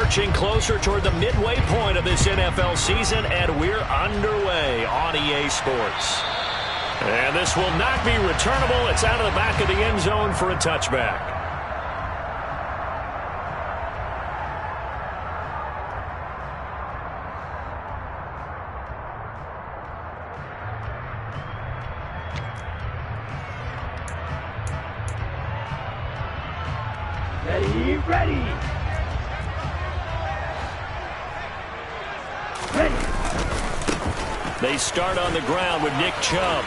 marching closer toward the midway point of this NFL season, and we're underway on EA Sports. And this will not be returnable. It's out of the back of the end zone for a touchback. Ready. They start on the ground with Nick Chubb.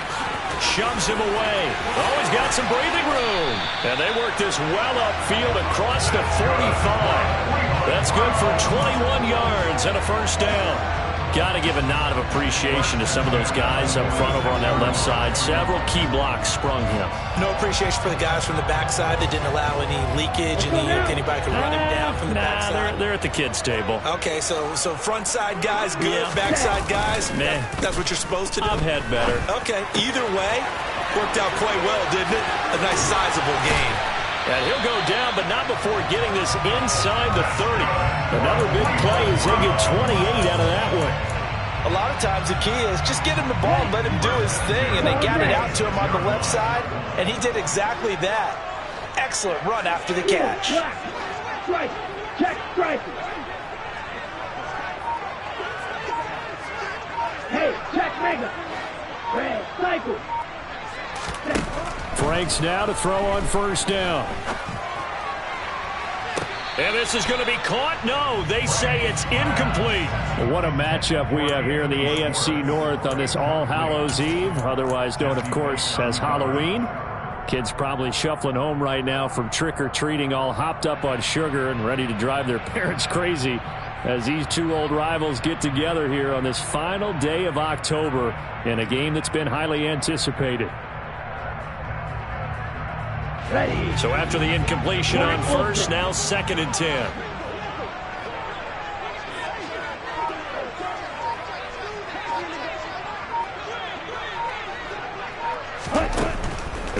Shoves him away. Oh, he's got some breathing room. And they work this well upfield across the 45. That's good for 21 yards and a first down. Got to give a nod of appreciation to some of those guys up front over on that left side. Several key blocks sprung him. No appreciation for the guys from the backside that didn't allow any leakage, anybody could run him down from the backside. They're at the kids' table. Okay, so front side guys good, backside guys, that's what you're supposed to do? I've had better. Okay, either way, worked out quite well, didn't it? A nice sizable game. And he'll go down, but not before getting this inside the 30. Another big play as they get 28 out of that one. A lot of times the key is just get him the ball and let him do his thing, and they got it out to him on the left side, and he did exactly that. Excellent run after the catch. Strike. Check strike. Hey, check mega. Red cycle. Franks now to throw on first down. And this is going to be caught. No, they say it's incomplete. Well, what a matchup we have here in the AFC North on this All Hallows Eve, otherwise known, of course, as Halloween. Kids probably shuffling home right now from trick-or-treating, all hopped up on sugar and ready to drive their parents crazy as these two old rivals get together here on this final day of October in a game that's been highly anticipated. Ready. So after the incompletion on first, now 2nd and 10.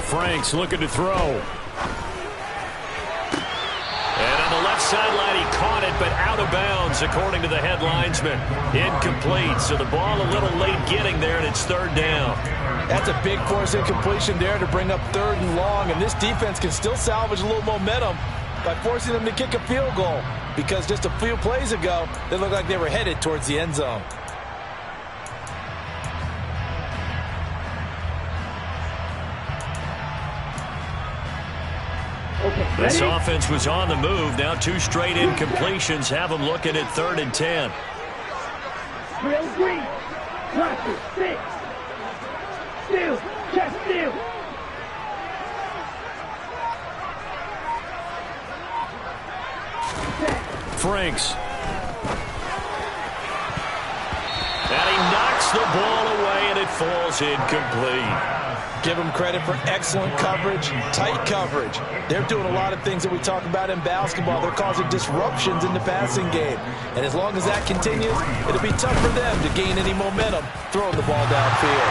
Franks looking to throw. And on the left sideline, he caught it, but out of bounds, according to the head linesman. Incomplete, so the ball a little late getting there, and it's 3rd down. That's a big force incompletion there to bring up 3rd and long, and this defense can still salvage a little momentum by forcing them to kick a field goal, because just a few plays ago, they looked like they were headed towards the end zone. This offense was on the move. Now 2 straight incompletions have them looking at 3rd and 10. Real green. Rocket. 6. Steal. Check steal. Franks. And he knocks the ball away, and it falls incomplete. Give them credit for excellent coverage, tight coverage. They're doing a lot of things that we talk about in basketball. They're causing disruptions in the passing game. And as long as that continues, it'll be tough for them to gain any momentum throwing the ball downfield.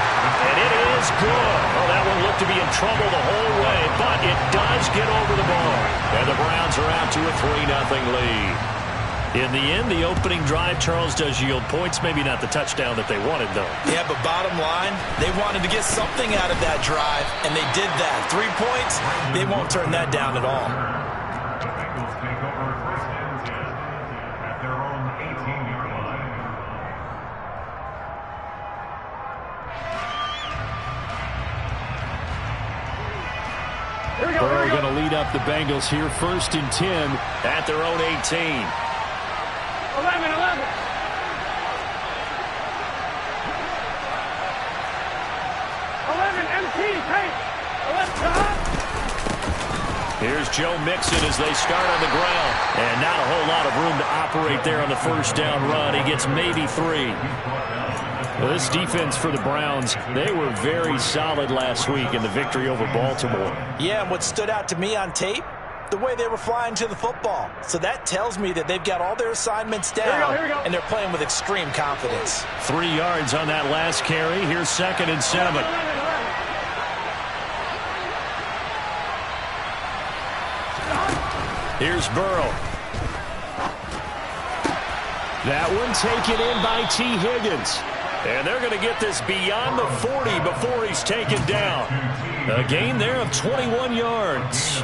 And it is good. Oh, that one looked to be in trouble the whole way, but it does get over the bar. And the Browns are out to a 3-0 lead. In the end, the opening drive, Charles, does yield points. Maybe not the touchdown that they wanted, though. Yeah, but bottom line, they wanted to get something out of that drive, and they did that. 3 points, they won't turn that down at all. The Bengals take over 1st and 10 at their own 18-yard line. Burrow going to lead up the Bengals here, 1st and 10 at their own 18. 11. 11 MT. Hey. 11. Here's Joe Mixon as they start on the ground. And not a whole lot of room to operate there on the first down run. He gets maybe 3. Well, this defense for the Browns, they were very solid last week in the victory over Baltimore. Yeah, and what stood out to me on tape, the way they were flying to the football. So that tells me that they've got all their assignments down, Here we go. and they're playing with extreme confidence. 3 yards on that last carry. Here's 2nd and 7. Here's Burrow. That one taken in by T. Higgins. And they're going to get this beyond the 40 before he's taken down. A gain there of 21 yards.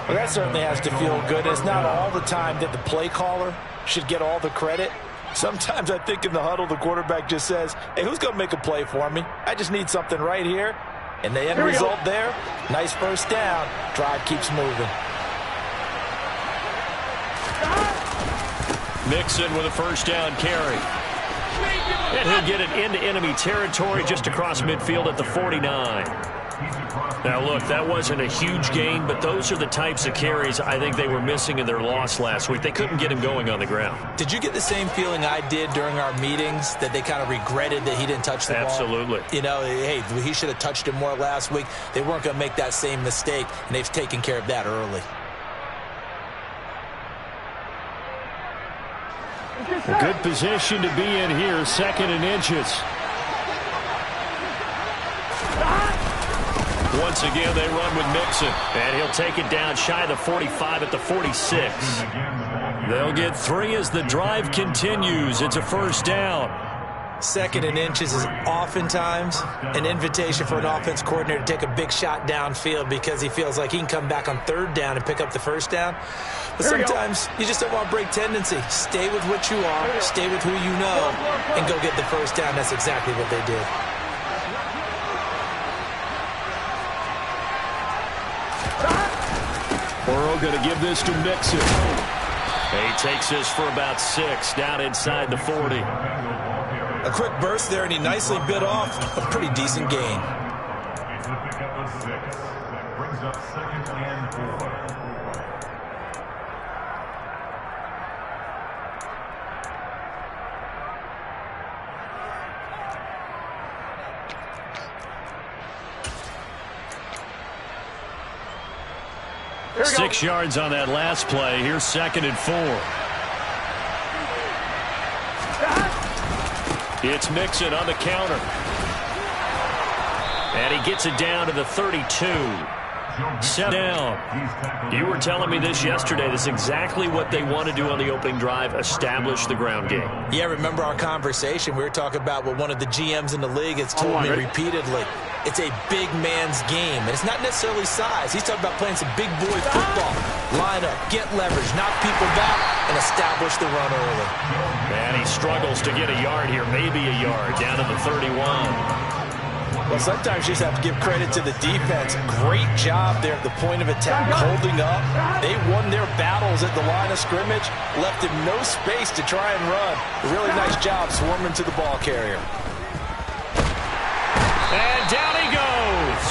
Well, that certainly has to feel good. It's not all the time that the play caller should get all the credit. Sometimes I think in the huddle, the quarterback just says, hey, who's going to make a play for me? I just need something right here. And the end result there, nice first down. Drive keeps moving. Mixon with a first down carry. And he'll get it into enemy territory just across midfield at the 49. Now, look, that wasn't a huge gain, but those are the types of carries I think they were missing in their loss last week. They couldn't get him going on the ground. Did you get the same feeling I did during our meetings, that they kind of regretted that he didn't touch the ball? Absolutely. You know, hey, he should have touched it more last week. They weren't going to make that same mistake, and they've taken care of that early. A good position to be in here, 2nd and inches. Once again, they run with Mixon. And he'll take it down shy of the 45 at the 46. They'll get 3 as the drive continues. It's a first down. 2nd and inches is oftentimes an invitation for an offense coordinator to take a big shot downfield because he feels like he can come back on 3rd down and pick up the first down. But sometimes you just don't want to break tendency. Stay with what you are, stay with who you know, and go get the first down. That's exactly what they did. Burrow going to give this to Mixon. He takes this for about 6 down inside the 40. A quick burst there, and he nicely bit off a pretty decent gain. It's a pickup of 6. That brings up 2nd and 4. Six yards on that last play. Here's 2nd and 4. It's Mixon on the counter. And he gets it down to the 32. Set down. You were telling me this yesterday. This is exactly what they want to do on the opening drive, establish the ground game. Yeah, remember our conversation. We were talking about what one of the GMs in the league has told me repeatedly. It's a big man's game, and it's not necessarily size. He's talking about playing some big boy football. Line up, get leverage, knock people back, and establish the run early. And he struggles to get a yard here, maybe a yard, down to the 31. Well, sometimes you just have to give credit to the defense. Great job there at the point of attack, holding up. They won their battles at the line of scrimmage, left him no space to try and run. A really nice job swarming to the ball carrier. And down he goes.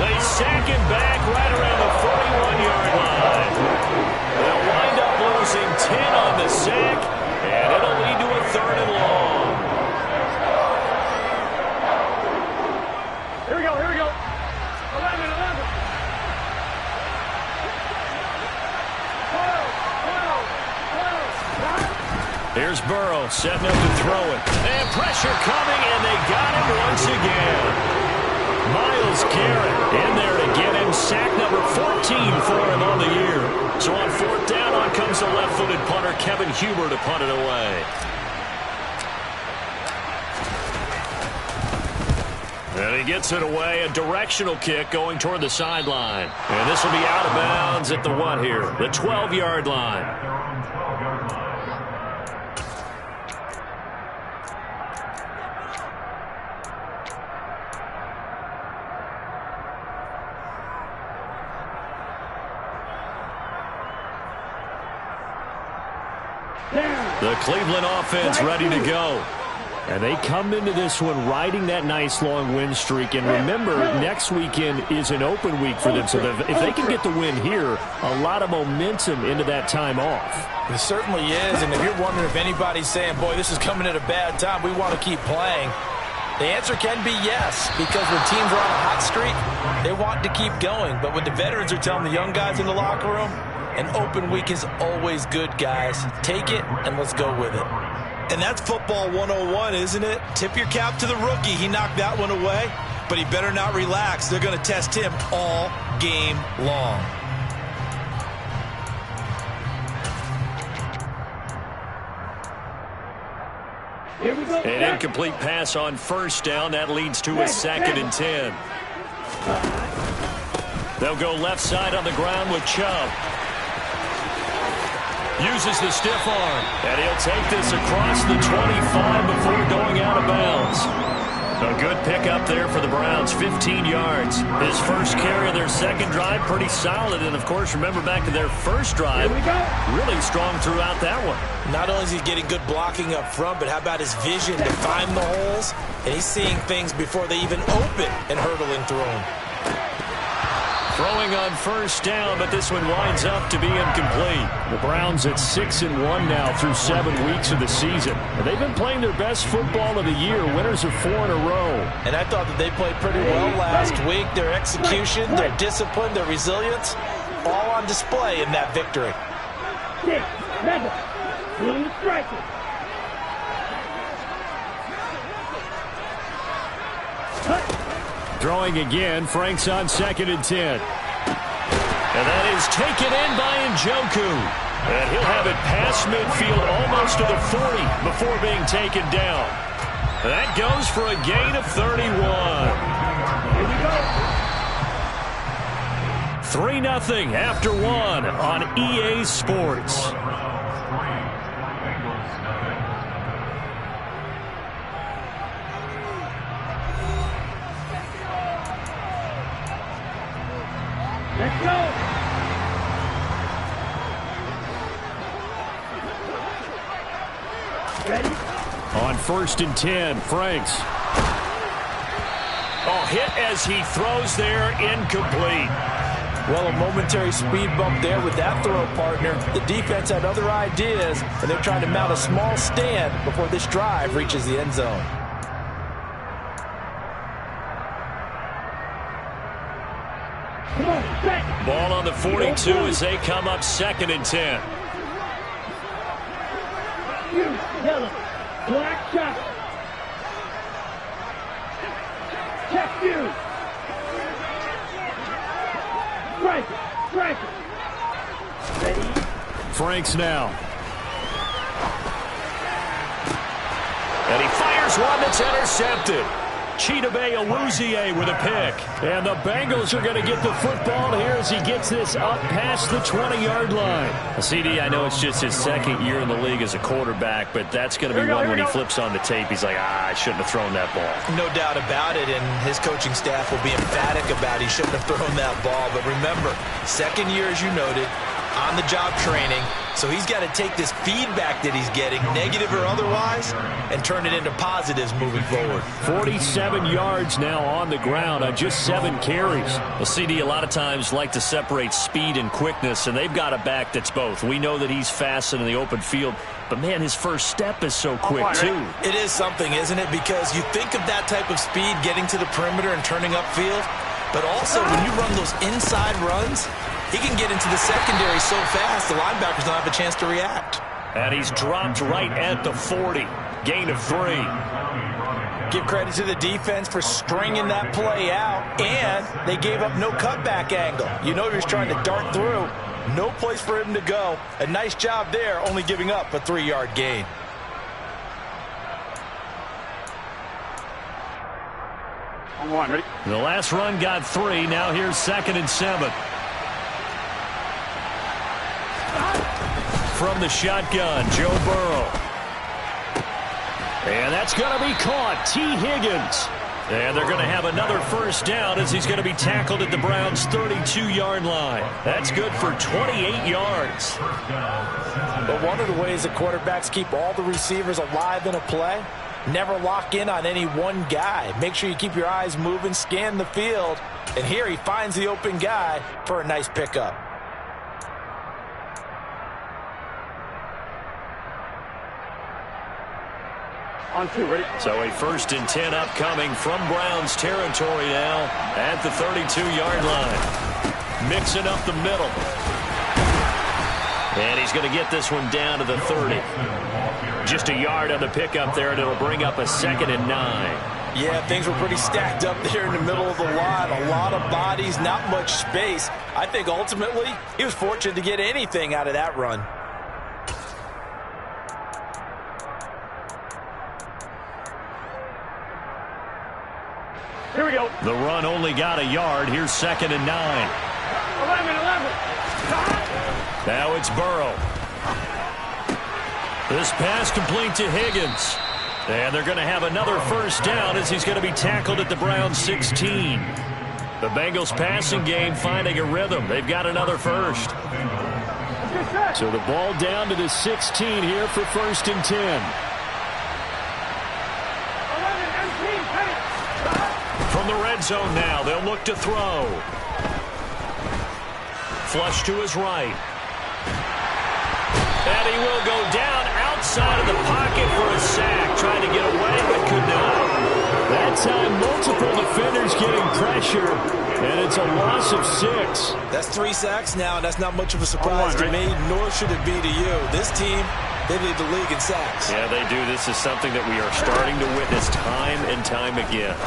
They sack him back right around the 41-yard line. They'll wind up losing 10 on the sack, and it'll lead to a 3rd and long. Here we go, here we go. 11, 11. Here's Burrow setting up to throw it. And pressure coming, and they got him once again. Myles Garrett in there to get him. Sack number 14 for him on the year. So on 4th down, on comes the left-footed punter, Kevin Huber, to punt it away. And he gets it away, a directional kick going toward the sideline. And this will be out of bounds at the what here? The 12-yard line. The Cleveland offense ready to go. And they come into this one riding that nice long win streak. And remember, next weekend is an open week for them. So if they can get the win here, a lot of momentum into that time off. It certainly is. And if you're wondering if anybody's saying, boy, this is coming at a bad time, we want to keep playing, the answer can be yes. Because when teams are on a hot streak, they want to keep going. But when the veterans are telling the young guys in the locker room, an open week is always good, guys. Take it, and let's go with it. And that's football 101, isn't it? Tip your cap to the rookie. He knocked that one away, but he better not relax. They're going to test him all game long. Here we go. An incomplete pass on first down. That leads to a 2nd and 10. They'll go left side on the ground with Chubb. Uses the stiff arm. And he'll take this across the 25 before going out of bounds. A good pickup there for the Browns, 15 yards. His first carry of their second drive, pretty solid. And, of course, remember back to their first drive, really strong throughout that one. Not only is he getting good blocking up front, but how about his vision to find the holes? And he's seeing things before they even open and hurtling through them. Throwing on first down, but this one winds up to be incomplete. The Browns at 6-1 now through 7 weeks of the season. And they've been playing their best football of the year. Winners of 4 in a row. And I thought that they played pretty well last week. Their execution, their discipline, their resilience, all on display in that victory. 6, mega, blue striker. Throwing again, Frank's on 2nd and 10. And that is taken in by Njoku. And he'll have it past midfield almost to the 40 before being taken down. That goes for a gain of 31. Here we go. 3-0 after 1 on EA Sports. Let's go. Ready? On 1st and 10, Franks. Oh, hit as he throws there, incomplete. Well, a momentary speed bump there with that throw partner. The defense had other ideas, and they're trying to mount a small stand before this drive reaches the end zone. Come on, back. Ball on the 42 as they come up 2nd and 10. You, yellow, black shot. Check you. Striker. Ready? Franks now. And he fires one that's intercepted. Chidobe Awuzie with a pick. And the Bengals are going to get the football here as he gets this up past the 20-yard line. CD, I know it's just his 2nd year in the league as a quarterback, but that's going to be one when he flips on the tape. He's like, I shouldn't have thrown that ball. No doubt about it, and his coaching staff will be emphatic about he shouldn't have thrown that ball. But remember, 2nd year, as you noted, on-the-job training. So he's got to take this feedback that he's getting, negative or otherwise, and turn it into positives moving forward. 47 yards now on the ground on just 7 carries. Well, CD a lot of times like to separate speed and quickness, and they've got a back that's both. We know that he's fast in the open field, but, man, his first step is so quick, too. It is something, isn't it? Because you think of that type of speed getting to the perimeter and turning upfield, but also when you run those inside runs, he can get into the secondary so fast, the linebackers don't have a chance to react. And he's dropped right at the 40. Gain of 3. Give credit to the defense for stringing that play out, and they gave up no cutback angle. You know he was trying to dart through. No place for him to go. A nice job there, only giving up a 3-yard gain. Ready? The last run got 3. Now here's 2nd and 7. From the shotgun, Joe Burrow. And that's going to be caught. T. Higgins. And they're going to have another first down as he's going to be tackled at the Browns' 32-yard line. That's good for 28 yards. But one of the ways the quarterbacks keep all the receivers alive in a play, never lock in on any one guy. Make sure you keep your eyes moving, scan the field. And here he finds the open guy for a nice pickup. On 2, ready? So a 1st and 10 upcoming from Browns territory now at the 32-yard line. Mixing up the middle. And he's going to get this one down to the 30. Just a yard on the pickup there, and it'll bring up a 2nd and 9. Yeah, things were pretty stacked up there in the middle of the line. A lot of bodies, not much space. I think ultimately he was fortunate to get anything out of that run. Here we go. The run only got a yard. Here's 2nd and 9. 11. Now it's Burrow. This pass complete to Higgins. And they're going to have another first down as he's going to be tackled at the Browns 16. The Bengals passing game finding a rhythm. They've got another first. So the ball down to the 16 here for 1st and 10. From the red zone now, they'll look to throw. Flush to his right. And he will go down outside of the pocket for a sack. Trying to get away, but could not. That time, multiple defenders getting pressure, and it's a loss of 6. That's 3 sacks now, and that's not much of a surprise to me, nor should it be to you. This team, they lead the league in sacks. Yeah, they do. This is something that we are starting to witness time and time again.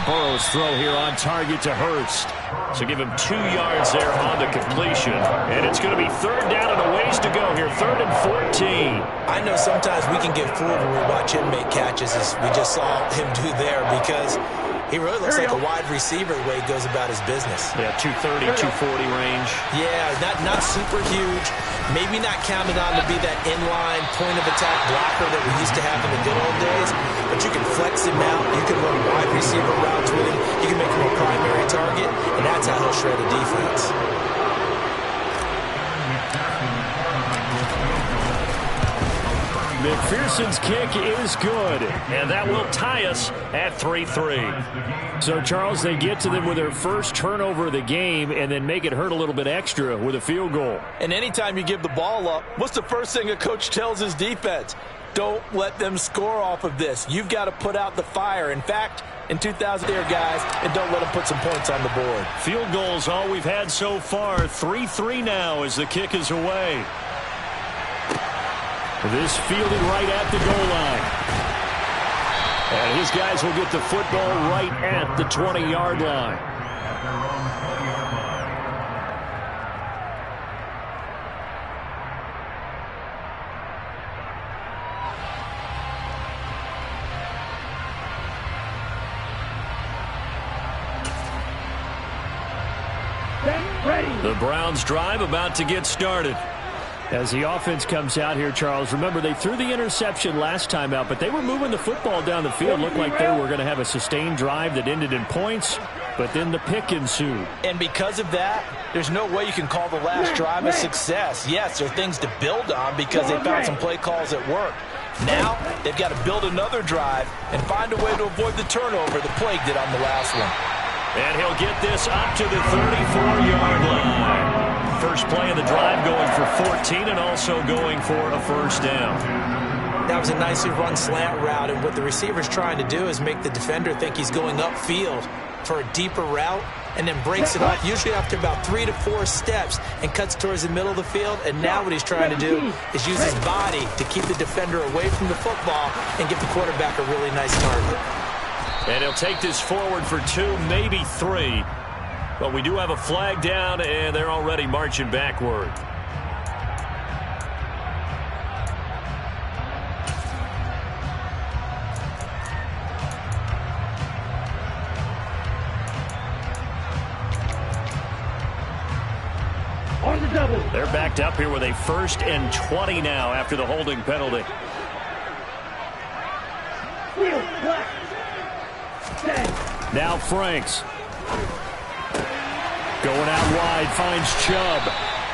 Burrow's throw here on target to Hurst. So give him 2 yards there on the completion. And it's going to be 3rd down and a ways to go here. 3rd and 14. I know sometimes we can get fooled when we watch him make catches, as we just saw him do there, because he really looks like a wide receiver the way he goes about his business. Yeah, 230, 240 range. Yeah, not super huge. Maybe not counted on to be that inline point-of-attack blocker that we used to have in the good old days, but you can flex him out. You can run wide receiver routes with him. You can make him a primary target, and that's how he'll shred a defense. McPherson's kick is good, and that will tie us at 3-3. So, Charles, they get to them with their first turnover of the game and then make it hurt a little bit extra with a field goal. And anytime you give the ball up, what's the first thing a coach tells his defense? Don't let them score off of this. You've got to put out the fire. In fact, in 2000 there, guys, and don't let them put some points on the board. Field goals all we've had so far. 3-3 now as the kick is away. This fielded right at the goal line. And his guys will get the football right at the 20-yard line. The Browns drive about to get started. As the offense comes out here, Charles, remember they threw the interception last time out, but they were moving the football down the field. Looked like they were going to have a sustained drive that ended in points, but then the pick ensued. And because of that, there's no way you can call the last drive a success. Yes, there are things to build on because they found some play calls that worked. Now they've got to build another drive and find a way to avoid the turnover the plague did on the last one. And he'll get this up to the 34-yard line. First play of the drive going for 14 and also going for a first down. That was a nicely run slant route, and what the receiver's trying to do is make the defender think he's going upfield for a deeper route and then breaks it off, usually after about 3 to 4 steps, and cuts towards the middle of the field. And now what he's trying to do is use his body to keep the defender away from the football and give the quarterback a really nice target. And he'll take this forward for 2, maybe 3. But we do have a flag down, and they're already marching backward. On the double. They're backed up here with a 1st and 20 now after the holding penalty. Now Franks. Going out wide, finds Chubb.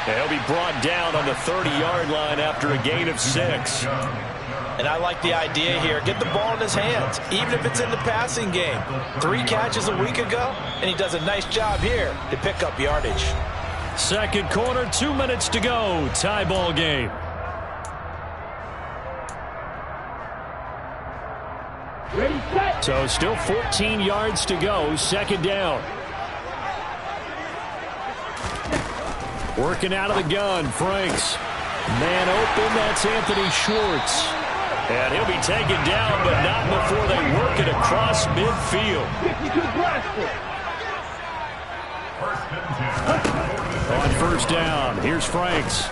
And he'll be brought down on the 30-yard line after a gain of 6. And I like the idea here. Get the ball in his hands, even if it's in the passing game. 3 catches a week ago, and he does a nice job here to pick up yardage. Second quarter, 2 minutes to go. Tie ball game. Ready, set. So still 14 yards to go. Second down. Working out of the gun, Franks. Man open, that's Anthony Schwartz. And he'll be taken down, but not before they work it across midfield. 52 blaster. On first down, here's Franks.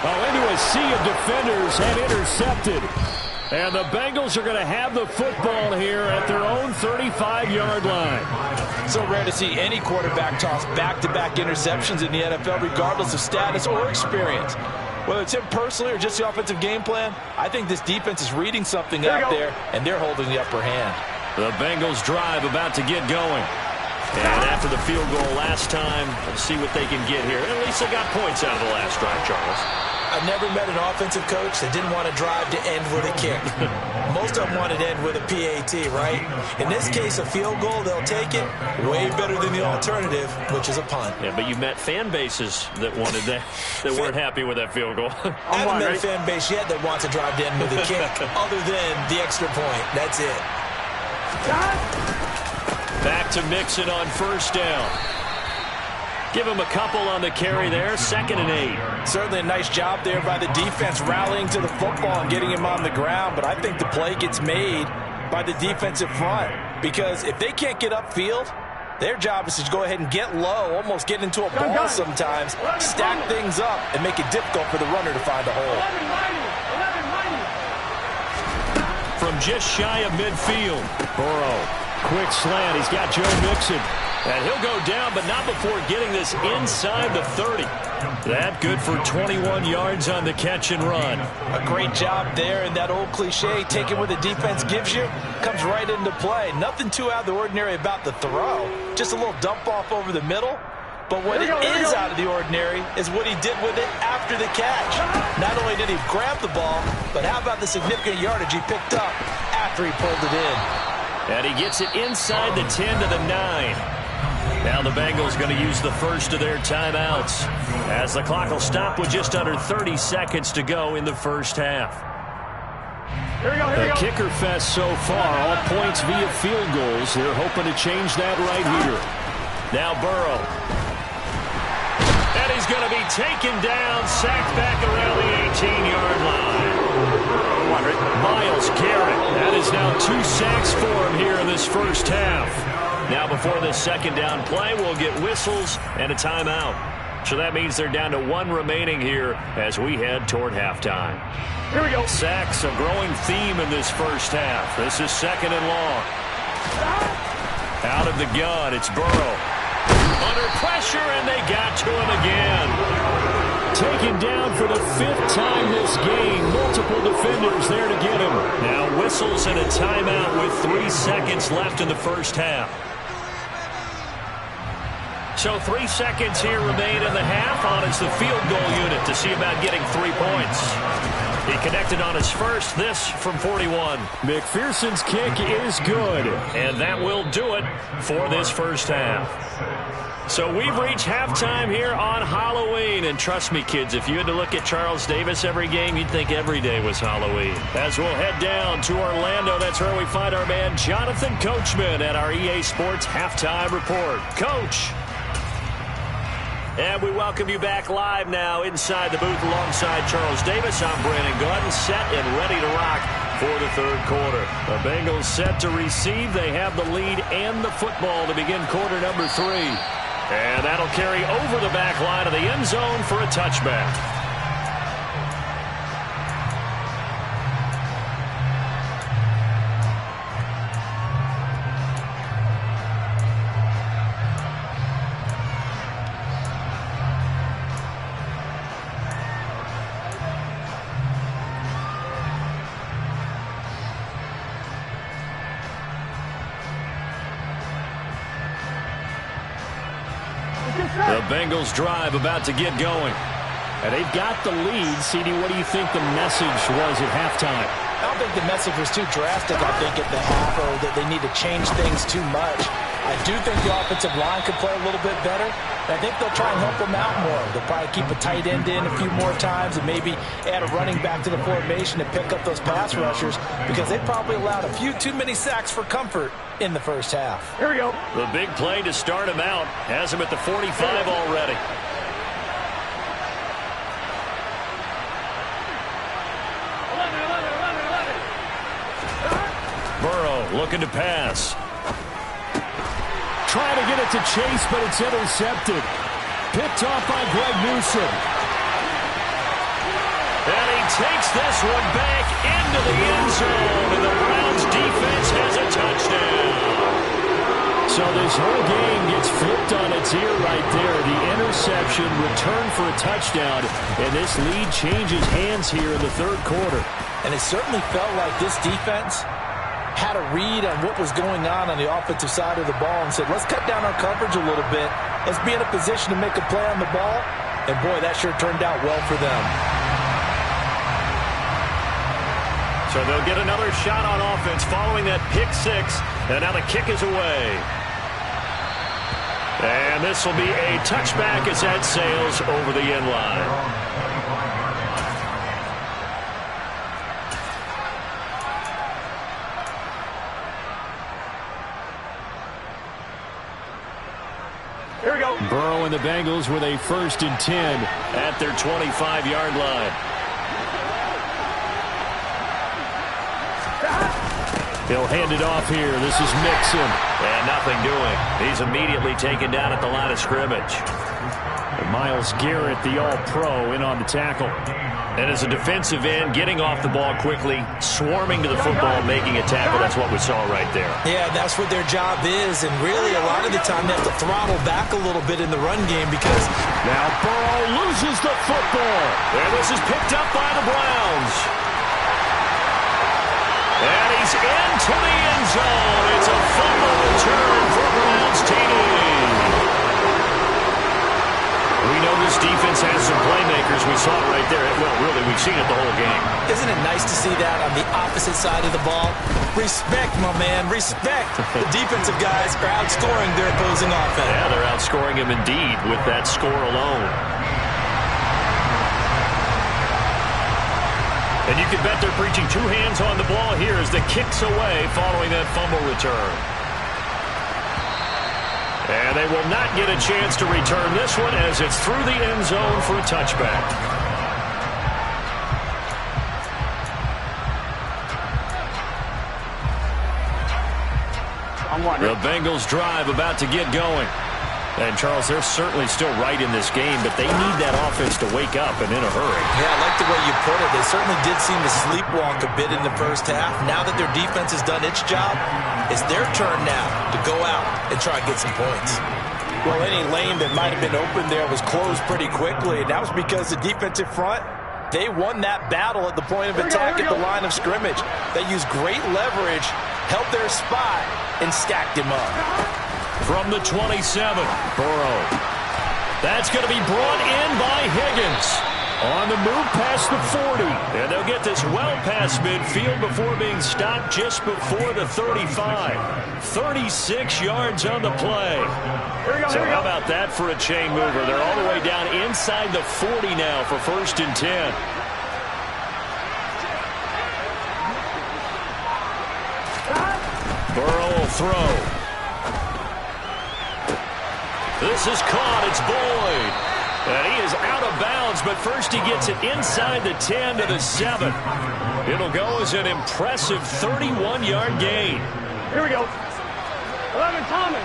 Oh, into a sea of defenders and intercepted. And the Bengals are going to have the football here at their own 35-yard line. So rare to see any quarterback toss back-to-back interceptions in the NFL, regardless of status or experience. Whether it's him personally or just the offensive game plan, I think this defense is reading something out there, and they're holding the upper hand. The Bengals drive about to get going. And after the field goal last time, let's see what they can get here. At least they got points out of the last drive, Charles. I've never met an offensive coach that didn't want to drive to end with a kick. Most of them wanted to end with a PAT, right? In this case, a field goal, they'll take it. Way better than the alternative, which is a punt. Yeah, but you met fan bases that wanted that, that weren't happy with that field goal. I haven't met a fan base yet that wants to drive to end with a kick, other than the extra point. That's it. Back to Mixon on first down. Give him a couple on the carry there. 2nd and 8. Certainly a nice job there by the defense rallying to the football and getting him on the ground. But I think the play gets made by the defensive front. Because if they can't get upfield, their job is to go ahead and get low, almost get into a ball sometimes, stack things up, and make it difficult for the runner to find a hole. From just shy of midfield, Burrow. Quick slant. He's got Joe Mixon. And he'll go down, but not before getting this inside the 30. That good for 21 yards on the catch and run. A great job there, and that old cliche, taking what the defense gives you, comes right into play. Nothing too out of the ordinary about the throw. Just a little dump off over the middle. But what is out of the ordinary is what he did with it after the catch. Not only did he grab the ball, but how about the significant yardage he picked up after he pulled it in. And he gets it inside the 10 to the 9. Now the Bengals going to use the first of their timeouts as the clock will stop with just under 30 seconds to go in the first half. The kicker fest so far, all points via field goals. They're hoping to change that right here. Now Burrow. And he's going to be taken down, sacked back around the 18-yard line. Myles Garrett. That is now 2 sacks for him here in this first half. Now before this second down play, we'll get whistles and a timeout. So that means they're down to 1 remaining here as we head toward halftime. Here we go. Sacks, a growing theme in this first half. This is 2nd and long. Out of the gun, it's Burrow. Under pressure, and they got to him again. Taken down for the 5th time this game. Multiple defenders there to get him. Now whistles and a timeout with 3 seconds left in the first half. So 3 seconds here remain in the half. On it's the field goal unit to see about getting 3 points. He connected on his first, this from 41. McPherson's kick is good. And that will do it for this first half. So we've reached halftime here on Halloween. And trust me, kids, if you had to look at Charles Davis every game, you'd think every day was Halloween. As we'll head down to Orlando, that's where we find our man Jonathan Coachman at our EA Sports Halftime Report. Coach. And we welcome you back live now inside the booth alongside Charles Davis. I'm Brandon Gordon, set and ready to rock for the third quarter. The Bengals set to receive. They have the lead and the football to begin quarter number 3. And that'll carry over the back line of the end zone for a touchback. The Bengals drive about to get going. And they've got the lead. CD, what do you think the message was at halftime? I don't think the message was too drastic, I think, at the half, or that they need to change things too much. I do think the offensive line could play a little bit better. I think they'll try and help them out more. They'll probably keep a tight end in a few more times and maybe add a running back to the formation to pick up those pass rushers, because they probably allowed a few too many sacks for comfort in the first half. Here we go. The big play to start him out has him at the 45 already. Burrow looking to pass. Trying to get it to Chase, but it's intercepted. Picked off by Greg Newsome. And he takes this one back into the end zone, and the Browns defense has a touchdown. So this whole game gets flipped on its ear right there. The interception, return for a touchdown, and this lead changes hands here in the third quarter. And it certainly felt like this defense had a read on what was going on the offensive side of the ball and said, let's cut down our coverage a little bit. Let's be in a position to make a play on the ball. And, boy, that sure turned out well for them. So they'll get another shot on offense following that pick six. And now the kick is away. And this will be a touchback as that sails over the end line. Here we go. Burrow and the Bengals with a 1st and 10 at their 25-yard line. He'll hand it off here. This is Mixon. And nothing doing. He's immediately taken down at the line of scrimmage. And Myles Garrett, the All-Pro, in on the tackle. And as a defensive end, getting off the ball quickly, swarming to the football, making a tackle. That's what we saw right there. Yeah, that's what their job is. And really, a lot of the time, they have to throttle back a little bit in the run game because now Burrow loses the football. And this is picked up by the Browns. And he's into the end zone. It's a fumble return for Browns TD. We know this defense has some playmakers. We saw it right there. Well, really, we've seen it the whole game. Isn't it nice to see that on the opposite side of the ball? Respect, my man, respect. The defensive guys are outscoring their opposing offense. Yeah, they're outscoring him indeed with that score alone. And you can bet they're preaching two hands on the ball here as the kick's away following that fumble return. And they will not get a chance to return this one as it's through the end zone for a touchback. The Bengals drive about to get going. And, Charles, they're certainly still right in this game, but they need that offense to wake up and in a hurry. Yeah, I like the way you put it. They certainly did seem to sleepwalk a bit in the first half. Now that their defense has done its job, it's their turn now to go out and try and get some points. Well, any lane that might have been open there was closed pretty quickly, and that was because the defensive front, they won that battle at the point of attack at the line of scrimmage. They used great leverage, held their spot, and stacked him up. From the 27, Burrow. That's going to be brought in by Higgins. On the move past the 40. And they'll get this well past midfield before being stopped just before the 35. 36 yards on the play. So how about that for a chain mover? They're all the way down inside the 40 now for 1st and 10. Burrow will throw. This is caught. It's Boyd. And he is out of bounds, but first he gets it inside the 10 to the 7. It'll go as an impressive 31-yard gain. Here we go. 11 Thomas.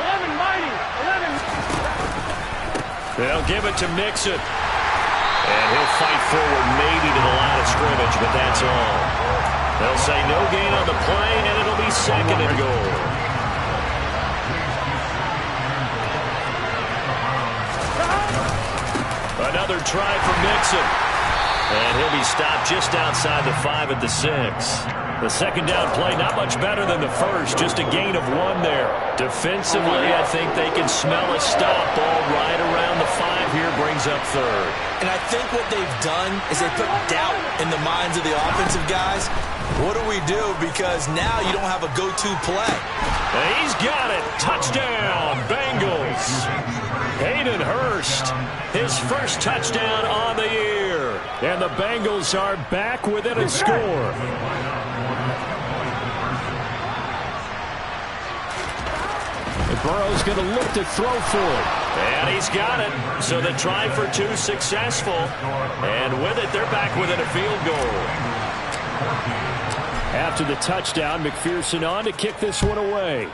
11 Mighty. 11. They'll give it to Mixon. And he'll fight forward maybe to the line of scrimmage, but that's all. They'll say no gain on the play, and it'll be 2nd and goal. Another try for Mixon. And he'll be stopped just outside the 5 at the 6. The second down play, not much better than the first, just a gain of 1 there. Defensively, I think they can smell a stop. Ball right around the 5 here, brings up 3rd. And I think what they've done is they put doubt in the minds of the offensive guys. What do we do? Because now you don't have a go-to play. And he's got it. Touchdown, Bengals. Hayden Hurst, his first touchdown on the year. And the Bengals are back within a score. And Burrow's going to look to throw for it. And he's got it. So the try for 2 successful. And with it, they're back within a field goal. After the touchdown, McPherson on to kick this one away.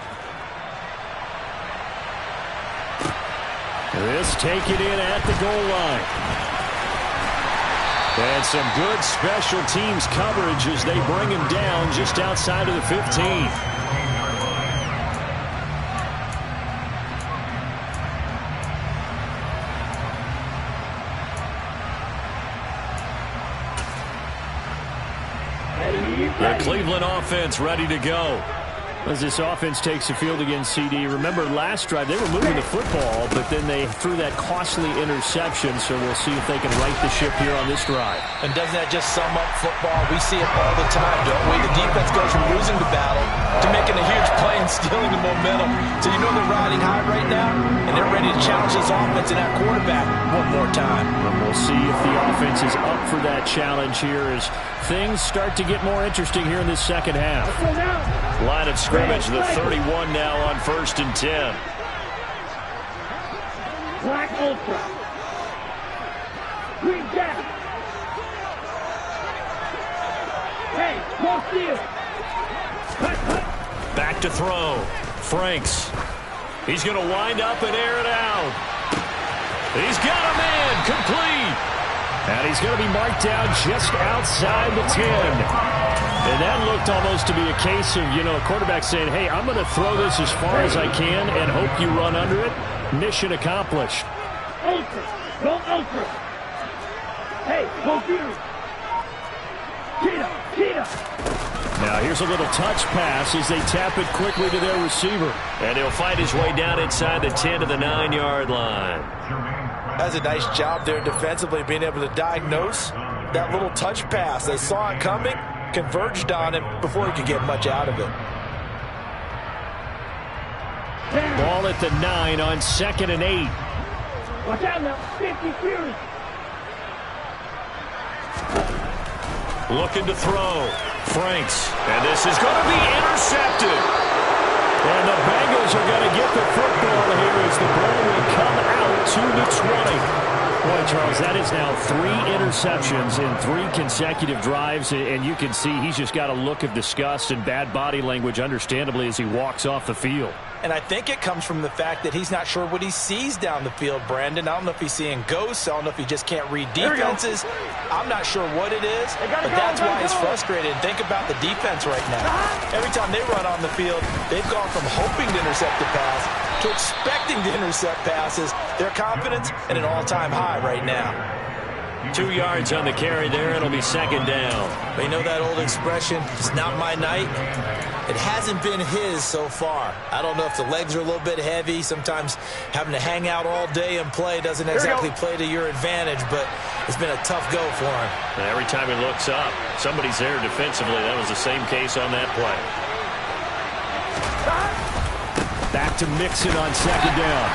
This taken in at the goal line. And some good special teams coverage as they bring him down just outside of the 15. The Cleveland offense ready to go. As this offense takes the field against CD. Remember, last drive, they were moving the football, but then they threw that costly interception, so we'll see if they can right the ship here on this drive. And doesn't that just sum up football? We see it all the time, don't we? The defense goes from losing the battle to making a huge play and stealing the momentum. So you know they're riding high right now, and they're ready to challenge this offense and that quarterback one more time. And we'll see if the offense is up for that challenge here as things start to get more interesting here in this second half. Line of scrimmage, the 31 now on 1st and 10. Black Ultra. Green Jack. Hey, go steal. Back to throw. Franks. He's going to wind up and air it out. He's got a man complete. And he's going to be marked down just outside the 10. And that looked almost to be a case of, a quarterback saying, hey, I'm going to throw this as far as I can and hope you run under it. Mission accomplished. Ultra. Go Ultra. Hey, go Fury. Cheetah. Now here's a little touch pass as they tap it quickly to their receiver. And he'll fight his way down inside the 10 to the 9-yard line. That's a nice job there defensively, being able to diagnose that little touch pass. They saw it coming, converged on him before he could get much out of it. Ball at the 9 on 2nd and 8. Watch out now. 50 Fury. Looking to throw. Franks. And this is going to be intercepted. And the Bengals are going to get the football here as the ball will come out to the 20. Boy, Charles, that is now 3 interceptions in 3 consecutive drives, and you can see he's just got a look of disgust and bad body language, understandably, as he walks off the field. And I think it comes from the fact that he's not sure what he sees down the field, Brandon. I don't know if he's seeing ghosts. I don't know if he just can't read defenses. I'm not sure what it is, but that's why he's frustrated. Think about the defense right now. Every time they run on the field, they've gone from hoping to intercept the pass to expecting to intercept passes. Their confidence at an all-time high right now. 2 yards on the carry there. It'll be 2nd down. But you know that old expression, it's not my night? It hasn't been his so far. I don't know if the legs are a little bit heavy. Sometimes having to hang out all day and play doesn't exactly play to your advantage, but it's been a tough go for him. And every time he looks up, somebody's there defensively. That was the same case on that play. Back to Mixon on 2nd down.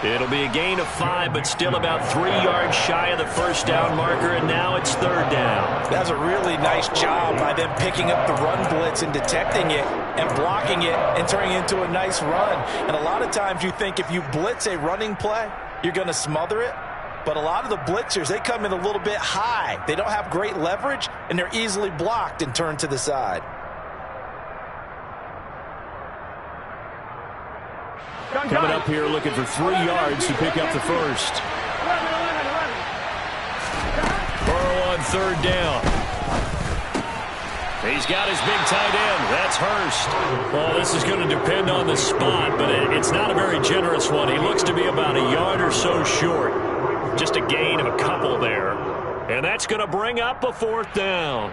It'll be a gain of 5, but still about 3 yards shy of the 1st down marker, and now it's 3rd down. That's a really nice job by them picking up the run blitz and detecting it and blocking it and turning it into a nice run. And a lot of times you think if you blitz a running play, you're going to smother it. But a lot of the blitzers, they come in a little bit high. They don't have great leverage, and they're easily blocked and turned to the side. Coming up here looking for 3 yards to pick up the 1st. Burrow on 3rd down. He's got his big tight end. That's Hurst. Well, this is going to depend on the spot, but it's not a very generous one. He looks to be about a yard or so short. Just a gain of a couple there. And that's going to bring up a 4th down.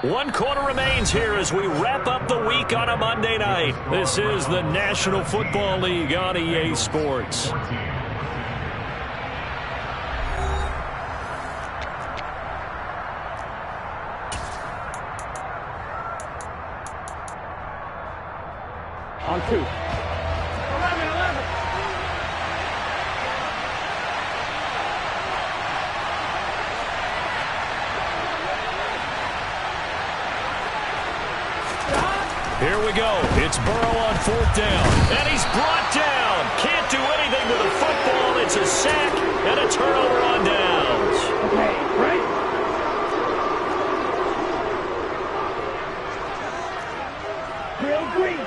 One quarter remains here as we wrap up the week on a Monday night. This is the National Football League on EA Sports. On 2. 11. Burrow on 4th down. And he's brought down. Can't do anything with a football. It's a sack and a turnover on downs. Okay, right? Real green.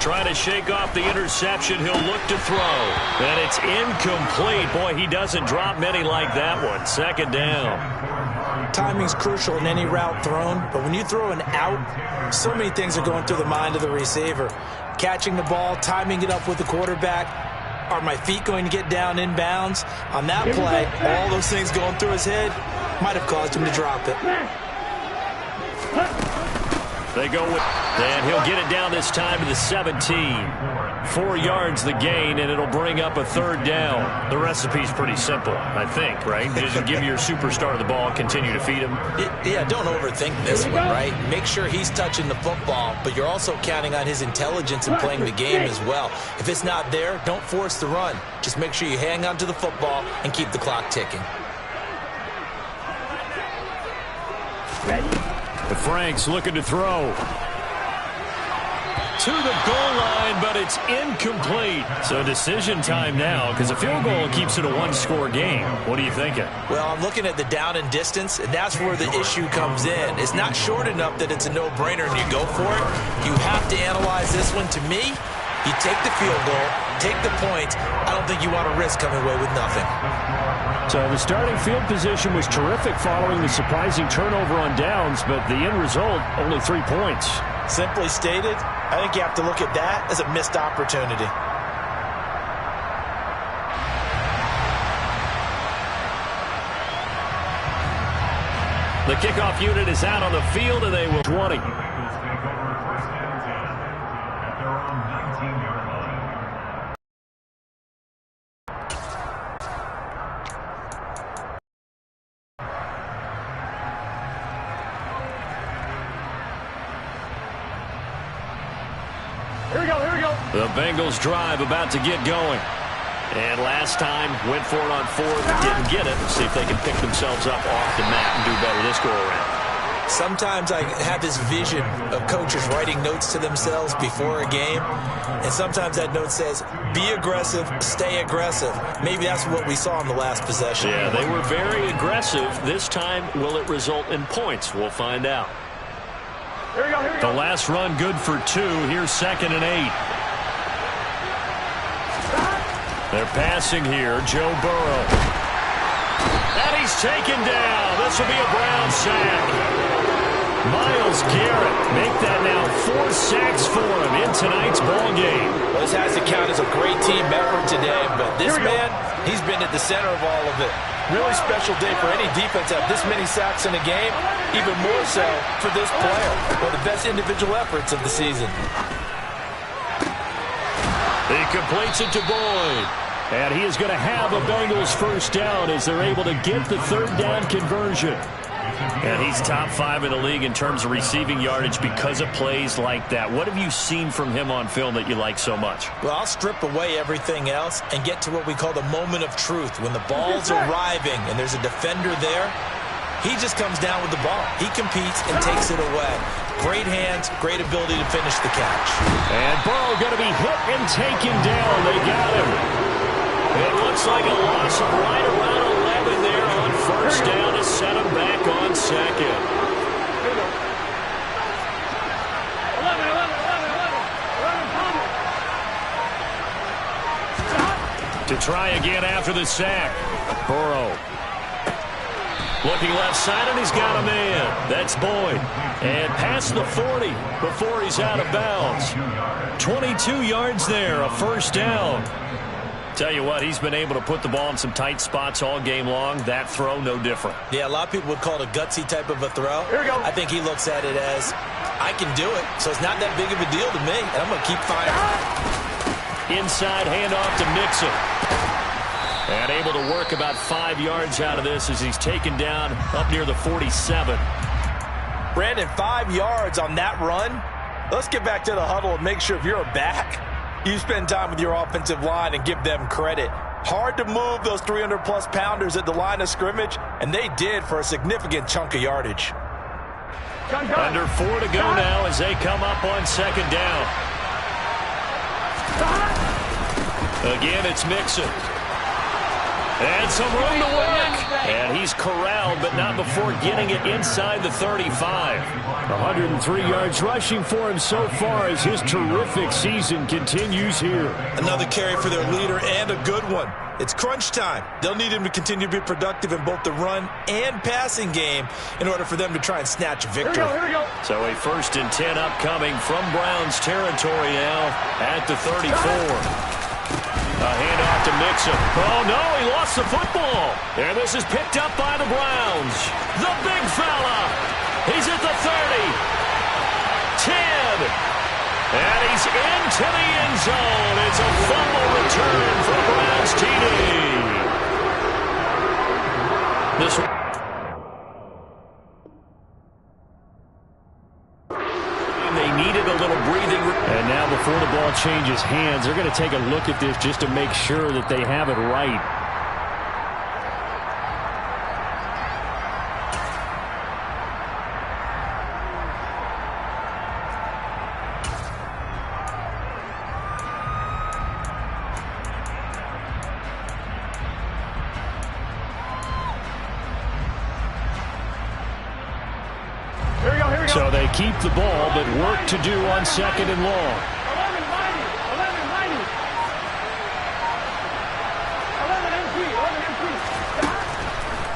Trying to shake off the interception. He'll look to throw. And it's incomplete. Boy, he doesn't drop many like that one. 2nd down. Timing's crucial in any route thrown, but when you throw an out, so many things are going through the mind of the receiver. Catching the ball, timing it up with the quarterback. Are my feet going to get down inbounds? On that play, all those things going through his head might have caused him to drop it. They go with, and he'll get it down this time to the 17. 4 yards the gain, and it'll bring up a 3rd down. The recipe's pretty simple, I think, right? Just give your superstar the ball, continue to feed him. Yeah, don't overthink this one, right? Make sure he's touching the football, but you're also counting on his intelligence in playing the game as well. If it's not there, don't force the run. Just make sure you hang on to the football and keep the clock ticking. Frank's looking to throw. To the goal line, but it's incomplete. So decision time now, because a field goal keeps it a 1-score game. What are you thinking? Well, I'm looking at the down and distance, and that's where the issue comes in. It's not short enough that it's a no-brainer and you go for it. You have to analyze this one. To me, you take the field goal, take the points. I don't think you want to risk coming away with nothing. So the starting field position was terrific following the surprising turnover on downs, but the end result, only 3 points. Simply stated, I think you have to look at that as a missed opportunity. The kickoff unit is out on the field, and they will 20. The Bengals drive about to get going. And last time, went for it on 4th, didn't get it. Let's see if they can pick themselves up off the mat and do better this go-around. Sometimes I have this vision of coaches writing notes to themselves before a game, and sometimes that note says, be aggressive, stay aggressive. Maybe that's what we saw in the last possession. Yeah, they were very aggressive. This time, will it result in points? We'll find out. Here we go, here we go. The last run good for 2. Here's 2nd and 8. They're passing here. Joe Burrow. And he's taken down. This will be a Brown sack. Myles Garrett make that now 4 sacks for him in tonight's ball game. Well, this has to count as a great team effort today, but this man, he's been at the center of all of it. Really special day for any defense to have this many sacks in a game, even more so for this player. One of the best individual efforts of the season. He completes it to Boyd. And he is going to have a Bengals 1st down as they're able to get the 3rd down conversion. And he's top 5 in the league in terms of receiving yardage because of plays like that. What have you seen from him on film that you like so much? Well, I'll strip away everything else and get to what we call the moment of truth. When the ball's arriving and there's a defender there, he just comes down with the ball. He competes and takes it away. Great hands, great ability to finish the catch. And Burrow going to be hit and taken down. They got him. It looks like a loss of right around 11 there on 1st down to set him back on 2nd. 11. To try again after the sack. Burrow. Looking left side, and he's got a man. That's Boyd. And past the 40 before he's out of bounds. 22 yards there, a 1st down. Tell you what, he's been able to put the ball in some tight spots all game long. That throw, no different. Yeah, a lot of people would call it a gutsy type of a throw. Here we go. I think he looks at it as, I can do it, so it's not that big of a deal to me, and I'm going to keep firing. Inside handoff to Mixon. And able to work about 5 yards out of this as he's taken down up near the 47. Brandon, 5 yards on that run. Let's get back to the huddle and make sure if you're a back, you spend time with your offensive line and give them credit. Hard to move those 300-plus pounders at the line of scrimmage, and they did for a significant chunk of yardage. Under 4 to go now as they come up on second down. Again, it's Mixon. And some room to work. And he's corralled, but not before getting it inside the 35. 103 yards rushing for him so far as his terrific season continues here. Another carry for their leader and a good one. It's crunch time. They'll need him to continue to be productive in both the run and passing game in order for them to try and snatch a victory. Here we go. So a 1st and 10 upcoming from Browns territory now at the 34. A handoff to Mixon. Oh, no, he lost the football. And this is picked up by the Browns. The big fella. He's at the 30. 10. And he's into the end zone. It's a fumble return for Browns TD. This one. They needed a little breathing. And now before the ball changes hands, they're going to take a look at this just to make sure that they have it right. So they keep the ball, but work to do on second and long.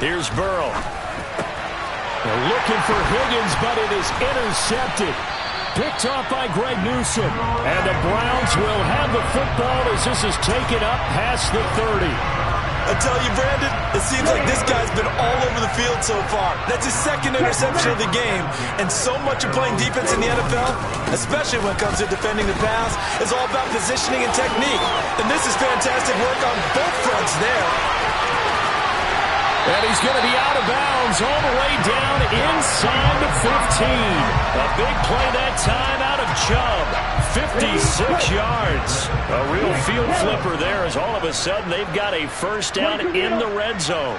11 Here's Burrow. They're looking for Higgins, but it is intercepted. Picked off by Greg Newsome. And the Browns will have the football as this is taken up past the 30. I tell you, Brandon, it seems like this guy's been all over the field so far. That's his 2nd interception of the game. And so much of playing defense in the NFL, especially when it comes to defending the pass, is all about positioning and technique. And this is fantastic work on both fronts there. And he's going to be out of bounds all the way down inside the 15. A big play that time out of Chubb. 56 yards. A real field flipper there as all of a sudden they've got a 1st down in the red zone.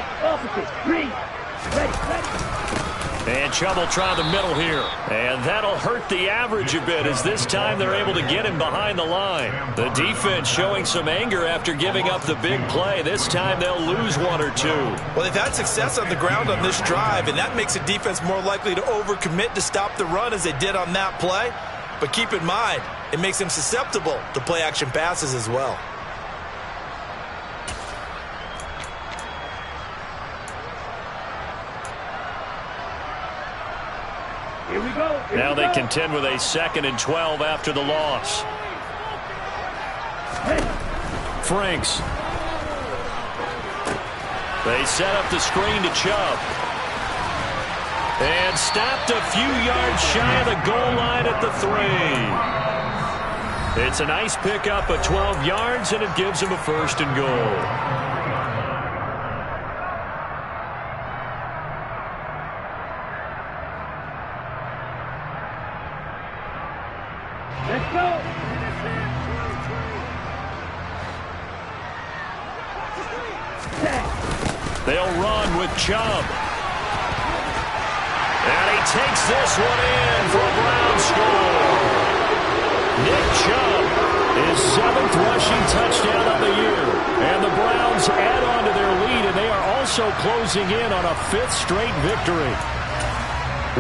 And Chubb will try the middle here. And that'll hurt the average a bit as this time they're able to get him behind the line. The defense showing some anger after giving up the big play. This time they'll lose 1 or 2. Well, they've had success on the ground on this drive, and that makes the defense more likely to overcommit to stop the run as they did on that play. But keep in mind, it makes them susceptible to play-action passes as well. Here we go. Now they contend with a 2nd and 12 after the loss. Franks. They set up the screen to Chubb. And stopped a few yards shy of the goal line at the 3. It's a nice pickup of 12 yards, and it gives him a 1st and goal. Let's go. They'll run with Chubb. And he takes this one in for a Brown score. Nick Chubb, his 7th rushing touchdown of the year. And the Browns add on to their lead, and they are also closing in on a 5th straight victory.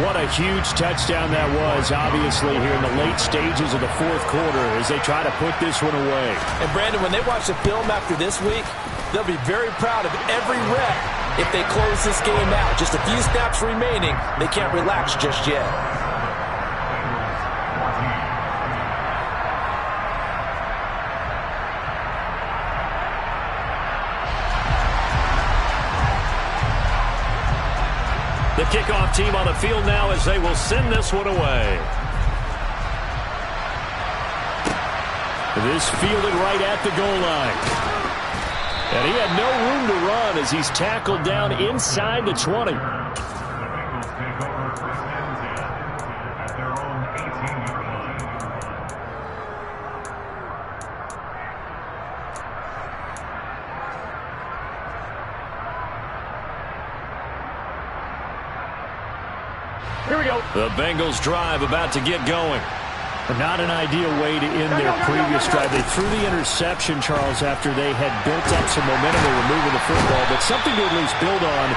What a huge touchdown that was, obviously, here in the late stages of the 4th quarter as they try to put this one away. And, Brandon, when they watch the film after this week, they'll be very proud of every rep if they close this game out. Just a few snaps remaining. They can't relax just yet. The kickoff team on the field now as they will send this one away. This fielded right at the goal line. And he had no room to run as he's tackled down inside the 20. The Bengals take over 1st and 10 at their own 18-yard line. Here we go. The Bengals drive about to get going. Not an ideal way to end their previous drive. They threw the interception, Charles, after they had built up some momentum. They were moving the football, but something to at least build on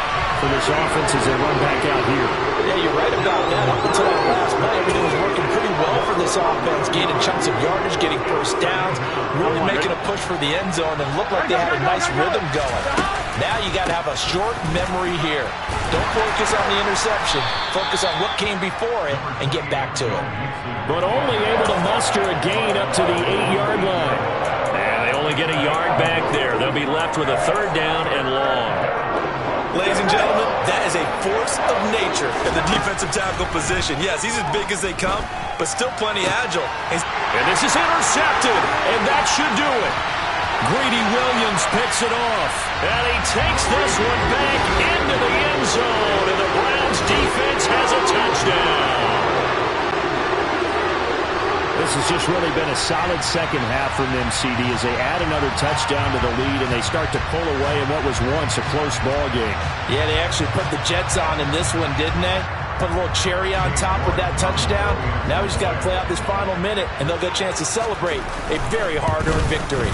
for this offense as they run back out here. Yeah, you're right about that. Up until that last play, everything was working pretty well for this offense, gaining chunks of yardage, getting first downs, really making a push for the end zone, and looked like they had a nice rhythm going. Now you got to have a short memory here. Don't focus on the interception. Focus on what came before it and get back to it. But only able to muster a gain up to the 8-yard line. And they only get a yard back there. They'll be left with a third down and long. Ladies and gentlemen, that is a force of nature in the defensive tackle position. Yes, he's as big as they come, but still plenty agile. And this is intercepted, and that should do it. Greedy Williams picks it off, and he takes this one back into the end zone, and the Browns defense has a touchdown. This has just really been a solid second half from them, CD, as they add another touchdown to the lead and they start to pull away in what was once a close ball game. Yeah, they actually put the Jets on in this one, didn't they? Put a little cherry on top with that touchdown. Now we just got to play out this final minute, and they'll get a chance to celebrate a very hard-earned victory.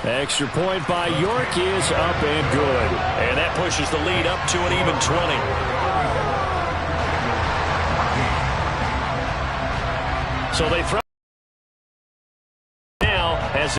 Extra point by York is up and good. And that pushes the lead up to an even 20. So they throw.